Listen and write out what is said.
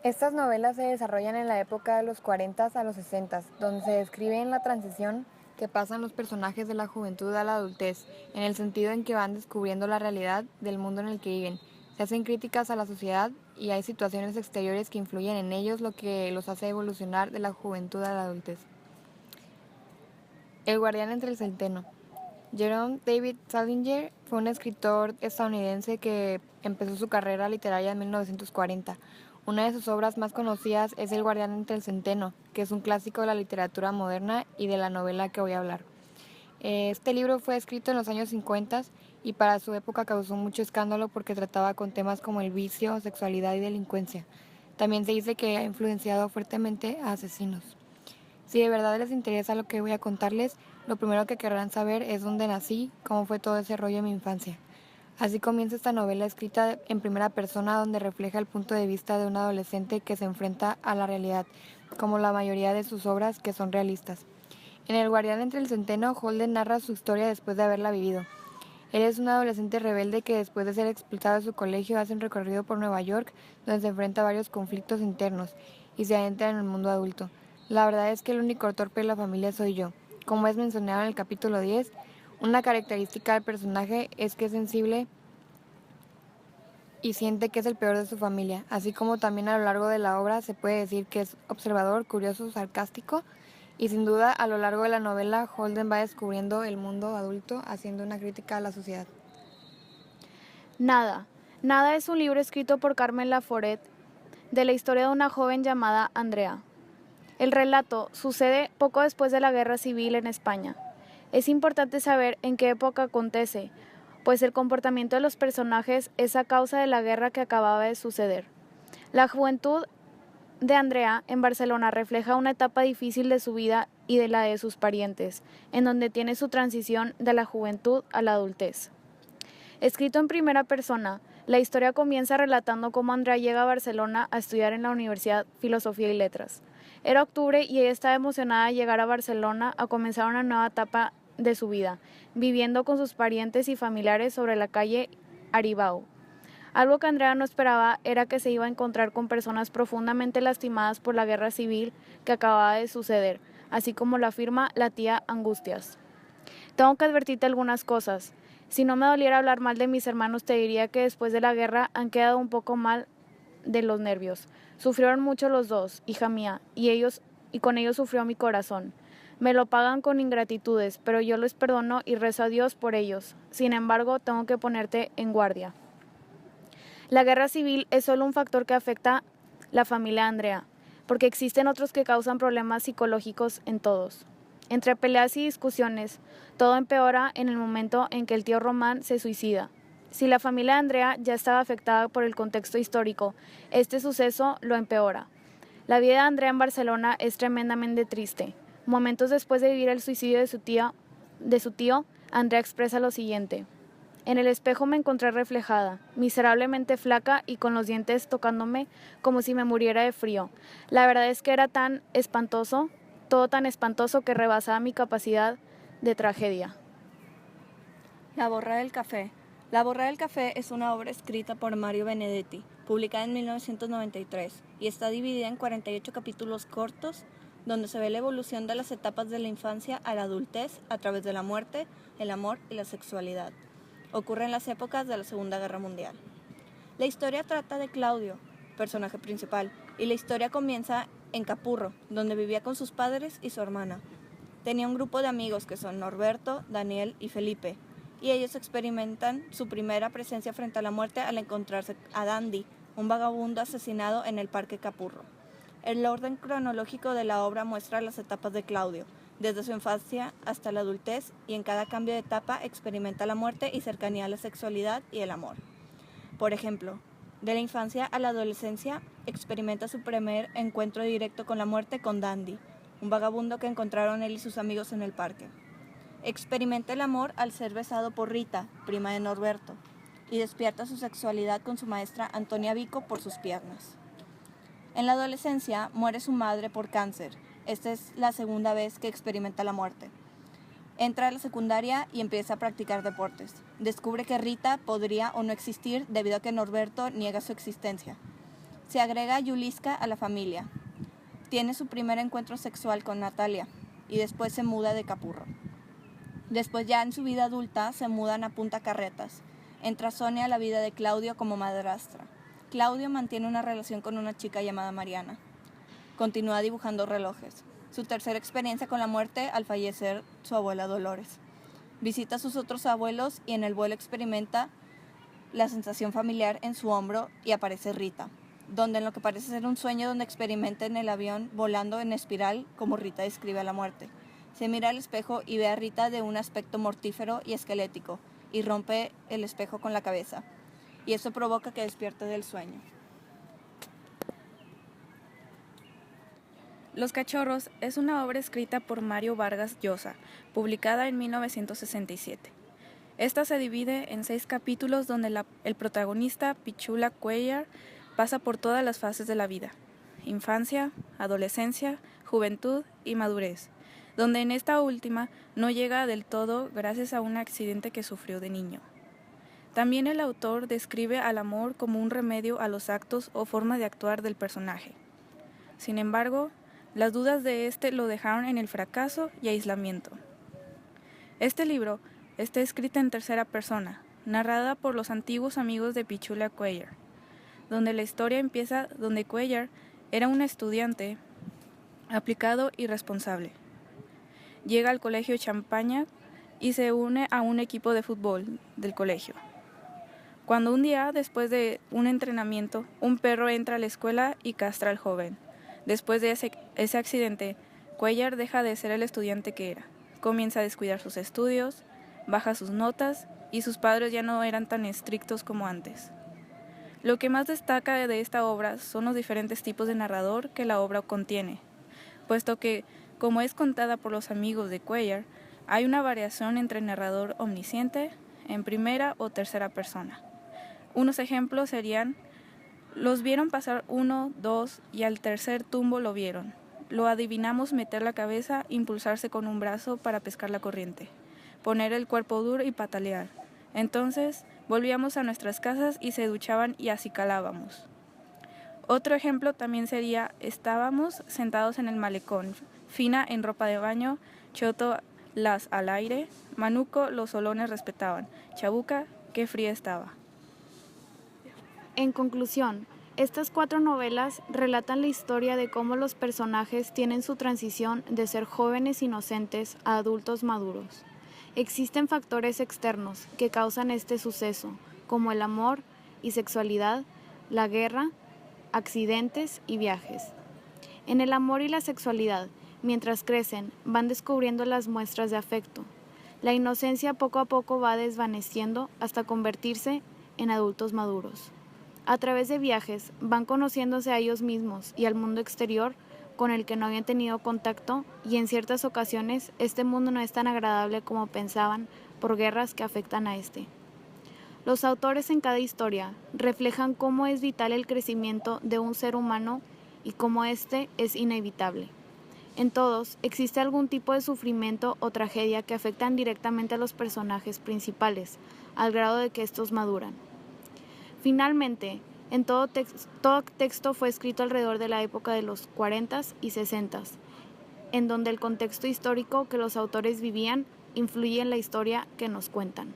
Estas novelas se desarrollan en la época de los 40 a los 60, donde se describe en la transición que pasan los personajes de la juventud a la adultez, en el sentido en que van descubriendo la realidad del mundo en el que viven. Se hacen críticas a la sociedad y hay situaciones exteriores que influyen en ellos, lo que los hace evolucionar de la juventud a la adultez. El guardián entre el centeno. Jerome David Salinger fue un escritor estadounidense que empezó su carrera literaria en 1940. Una de sus obras más conocidas es El guardián entre el centeno, que es un clásico de la literatura moderna y de la novela que voy a hablar. Este libro fue escrito en los años 50 y para su época causó mucho escándalo porque trataba con temas como el vicio, sexualidad y delincuencia. También se dice que ha influenciado fuertemente a asesinos. Si de verdad les interesa lo que voy a contarles, lo primero que querrán saber es dónde nací, cómo fue todo ese rollo en mi infancia. Así comienza esta novela escrita en primera persona donde refleja el punto de vista de un adolescente que se enfrenta a la realidad, como la mayoría de sus obras que son realistas. En El guardián entre el centeno, Holden narra su historia después de haberla vivido. Él es un adolescente rebelde que después de ser expulsado de su colegio hace un recorrido por Nueva York donde se enfrenta a varios conflictos internos y se adentra en el mundo adulto. La verdad es que el único torpe de la familia soy yo. Como es mencionado en el capítulo 10, una característica del personaje es que es sensible y siente que es el peor de su familia, así como también a lo largo de la obra se puede decir que es observador, curioso, sarcástico y sin duda a lo largo de la novela Holden va descubriendo el mundo adulto haciendo una crítica a la sociedad. Nada. Nada es un libro escrito por Carmen Laforet de la historia de una joven llamada Andrea. El relato sucede poco después de la Guerra Civil en España. Es importante saber en qué época acontece, pues el comportamiento de los personajes es a causa de la guerra que acababa de suceder. La juventud de Andrea en Barcelona refleja una etapa difícil de su vida y de la de sus parientes, en donde tiene su transición de la juventud a la adultez. Escrito en primera persona, la historia comienza relatando cómo Andrea llega a Barcelona a estudiar en la Universidad Filosofía y Letras. Era octubre y ella estaba emocionada de llegar a Barcelona a comenzar una nueva etapa de su vida, viviendo con sus parientes y familiares sobre la calle Aribau. Algo que Andrea no esperaba era que se iba a encontrar con personas profundamente lastimadas por la guerra civil que acababa de suceder, así como lo afirma la tía Angustias. Tengo que advertirte algunas cosas. Si no me doliera hablar mal de mis hermanos, te diría que después de la guerra han quedado un poco mal de los nervios. Sufrieron mucho los dos, hija mía, y con ellos sufrió mi corazón. Me lo pagan con ingratitudes, pero yo les perdono y rezo a Dios por ellos. Sin embargo, tengo que ponerte en guardia. La guerra civil es solo un factor que afecta la familia de Andrea, porque existen otros que causan problemas psicológicos en todos. Entre peleas y discusiones, todo empeora en el momento en que el tío Román se suicida. Si la familia de Andrea ya estaba afectada por el contexto histórico, este suceso lo empeora. La vida de Andrea en Barcelona es tremendamente triste. Momentos después de vivir el suicidio de su tío, Andrea expresa lo siguiente: en el espejo me encontré reflejada, miserablemente flaca y con los dientes tocándome como si me muriera de frío. La verdad es que era tan espantoso, todo tan espantoso que rebasaba mi capacidad de tragedia. La borra del café. La borra del café es una obra escrita por Mario Benedetti, publicada en 1993, y está dividida en 48 capítulos cortos, donde se ve la evolución de las etapas de la infancia a la adultez a través de la muerte, el amor y la sexualidad. Ocurre en las épocas de la Segunda Guerra Mundial. La historia trata de Claudio, personaje principal, y la historia comienza en Capurro, donde vivía con sus padres y su hermana. Tenía un grupo de amigos que son Norberto, Daniel y Felipe, y ellos experimentan su primera presencia frente a la muerte al encontrarse a Dandy, un vagabundo asesinado en el Parque Capurro. El orden cronológico de la obra muestra las etapas de Claudio, desde su infancia hasta la adultez, y en cada cambio de etapa experimenta la muerte y cercanía a la sexualidad y el amor. Por ejemplo, de la infancia a la adolescencia experimenta su primer encuentro directo con la muerte con Dandy, un vagabundo que encontraron él y sus amigos en el parque. Experimenta el amor al ser besado por Rita, prima de Norberto, y despierta su sexualidad con su maestra Antonia Vico por sus piernas. En la adolescencia muere su madre por cáncer. Esta es la segunda vez que experimenta la muerte. Entra a la secundaria y empieza a practicar deportes. Descubre que Rita podría o no existir debido a que Norberto niega su existencia. Se agrega Yuliska a la familia. Tiene su primer encuentro sexual con Natalia y después se muda de Capurro. Después ya en su vida adulta se mudan a Punta Carretas. Entra Sonia a la vida de Claudio como madrastra. Claudio mantiene una relación con una chica llamada Mariana. Continúa dibujando relojes. Su tercera experiencia con la muerte al fallecer su abuela Dolores. Visita a sus otros abuelos y en el vuelo experimenta la sensación familiar en su hombro y aparece Rita, donde en lo que parece ser un sueño donde experimenta en el avión volando en espiral como Rita describe a la muerte. Se mira al espejo y ve a Rita de un aspecto mortífero y esquelético y rompe el espejo con la cabeza, y eso provoca que despierte del sueño. Los cachorros es una obra escrita por Mario Vargas Llosa, publicada en 1967. Esta se divide en 6 capítulos donde el protagonista, Pichula Cuellar, pasa por todas las fases de la vida: infancia, adolescencia, juventud y madurez, donde en esta última no llega del todo gracias a un accidente que sufrió de niño. También el autor describe al amor como un remedio a los actos o forma de actuar del personaje. Sin embargo, las dudas de este lo dejaron en el fracaso y aislamiento. Este libro está escrito en tercera persona, narrada por los antiguos amigos de Pichula Cuellar, donde la historia empieza donde Cuellar era un estudiante aplicado y responsable. Llega al colegio Champaña y se une a un equipo de fútbol del colegio. Cuando un día, después de un entrenamiento, un perro entra a la escuela y castra al joven. Después de ese accidente, Cuellar deja de ser el estudiante que era. Comienza a descuidar sus estudios, baja sus notas y sus padres ya no eran tan estrictos como antes. Lo que más destaca de esta obra son los diferentes tipos de narrador que la obra contiene, puesto que, como es contada por los amigos de Cuellar, hay una variación entre narrador omnisciente, en primera o tercera persona. Unos ejemplos serían: los vieron pasar 1, 2 y al tercer tumbo lo vieron. Lo adivinamos meter la cabeza, impulsarse con un brazo para pescar la corriente, poner el cuerpo duro y patalear. Entonces volvíamos a nuestras casas y se duchaban y acicalábamos. Otro ejemplo también sería: estábamos sentados en el malecón, Fina en ropa de baño, Choto las al aire, Manuco los olones respetaban, Chabuca qué fría estaba. En conclusión, estas 4 novelas relatan la historia de cómo los personajes tienen su transición de ser jóvenes inocentes a adultos maduros. Existen factores externos que causan este suceso, como el amor y sexualidad, la guerra, accidentes y viajes. En el amor y la sexualidad, mientras crecen, van descubriendo las muestras de afecto. La inocencia poco a poco va desvaneciendo hasta convertirse en adultos maduros. A través de viajes van conociéndose a ellos mismos y al mundo exterior con el que no habían tenido contacto, y en ciertas ocasiones este mundo no es tan agradable como pensaban por guerras que afectan a este. Los autores en cada historia reflejan cómo es vital el crecimiento de un ser humano y cómo este es inevitable. En todos existe algún tipo de sufrimiento o tragedia que afectan directamente a los personajes principales, al grado de que estos maduran. Finalmente, todo texto fue escrito alrededor de la época de los 40s y 60s, en donde el contexto histórico que los autores vivían influye en la historia que nos cuentan.